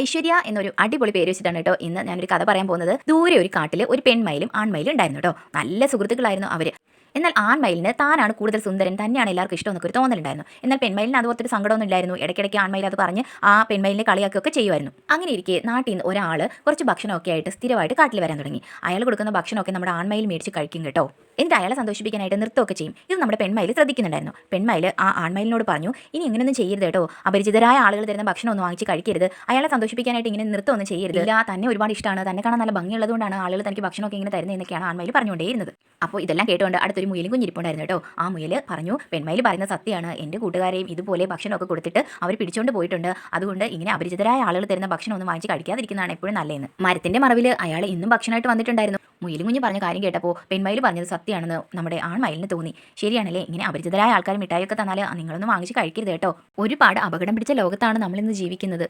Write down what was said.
ഐശ്വര്യ എന്നൊരു അടിപൊളി പേര് വെച്ചിട്ടാണ് കേട്ടോ ഇന്ന് ഞാനൊരു കഥ പറയാൻ പോകുന്നത്. ദൂരെ ഒരു കാട്ടിൽ ഒരു പെൺമയിലും ആൺമയിലും ഉണ്ടായിരുന്നു കേട്ടോ. നല്ല സുഹൃത്തുക്കളായിരുന്നു അവര്. എന്നാൽ ആൺമയിലിന് താനാണ് കൂടുതൽ സുന്ദരൻ, തന്നെയാണ് എല്ലാവർക്കും ഇഷ്ടം എന്നൊക്കെ ഒരു തോന്നലുണ്ടായിരുന്നു. എന്നാൽ പെൺമയിലിന് അതുപോലത്തെ സങ്കടമൊന്നും ഇല്ലായിരുന്നു. ഇടയ്ക്കിടയ്ക്ക് ആൺമയിൽ അത് പറഞ്ഞ് ആ പെൺമയിലിനെ കളിയാക്കുകയൊക്കെ ചെയ്യുമായിരുന്നു. അങ്ങനെ ഇരിക്കെ നാട്ടിൽ നിന്ന് ഒരാൾ കുറച്ച് ഭക്ഷണമൊക്കെ ആയിട്ട് സ്ഥിരമായിട്ട് കാട്ടിൽ വരാൻ തുടങ്ങി. അയാൾ കൊടുക്കുന്ന ഭക്ഷണമൊക്കെ നമ്മുടെ ആൺമയിൽ മേടിച്ച് കഴിക്കും കേട്ടോ. എന്നിട്ട് അയാളെ സന്തോഷിപ്പിക്കാനായിട്ട് നൃത്തമൊക്കെ ചെയ്യും. ഇത് നമ്മുടെ പെൺമയിൽ ശ്രദ്ധിക്കുന്നുണ്ടായിരുന്നു. പെൺമയിൽ ആ ആൺമയിലിനോട് പറഞ്ഞു, ഇനി ഇങ്ങനെയൊന്നും ചെയ്യരുത് കേട്ടോ, അപരിചിതരായ ആളുകൾ തരുന്ന ഭക്ഷണം ഒന്നും വാങ്ങിച്ച് കഴിക്കരുത്, അയാളെ സന്തോഷിപ്പിക്കാനായിട്ട് ഇങ്ങനെ നൃത്തമൊന്നും ചെയ്യരുത്, ഇല്ല തന്നെ ഒരുപാട് ഇഷ്ടമാണ്, തന്നെ കാണാൻ നല്ല ഭംഗിയുള്ളതുകൊണ്ടാണ് ആളുകൾ തനിക്ക് ഭക്ഷണമൊക്കെ ഇങ്ങനെ തരുന്നത് എന്നൊക്കെയാണ് ആൺമയിൽ പറഞ്ഞുകൊണ്ടേയിരുന്നത്. അപ്പോൾ ഇതെല്ലാം കേട്ടുകൊണ്ട് അടുത്തൊരു മുയലും കുഞ്ഞിരിപ്പുണ്ടായിരുന്നു കേട്ടോ. ആ മുയൽ പറഞ്ഞു, പെൺമയിൽ പറയുന്ന സത്യമാണ്, എൻ്റെ കൂട്ടുകാരെയും ഇതുപോലെ ഭക്ഷണമൊക്കെ കൊടുത്തിട്ട് അവർ പിടിച്ചുകൊണ്ട് പോയിട്ടുണ്ട്, അതുകൊണ്ട് ഇങ്ങനെ അപരിചിതരായ ആളുകൾ തരുന്ന ഭക്ഷണം ഒന്നും വാങ്ങിച്ച് കഴിക്കാതിരിക്കുന്നതാണ് എപ്പോഴും നല്ലതെന്ന്. മരത്തിന്റെ മറവിൽ അയാൾ ഇന്നും ഭക്ഷണമായിട്ട് വന്നിട്ടുണ്ടായിരുന്നു. മുയലും കുഞ്ഞ് പറഞ്ഞ കാര്യം കേട്ടപ്പോൾ പെൺമയിൽ പറഞ്ഞത് സത്യമാണെന്ന് നമ്മുടെ ആൺമയിലിന് തോന്നി. ശരിയാണല്ലേ, ഇങ്ങനെ അപരിചിതരായ ആൾക്കാർ മിഠായിയൊക്കെ തന്നാൽ നിങ്ങളൊന്നും വാങ്ങിച്ച് കഴിക്കരുത് കേട്ടോ. ഒരുപാട് അപകടം പിടിച്ച ലോകത്താണ് നമ്മളിന്ന് ജീവിക്കുന്നത്.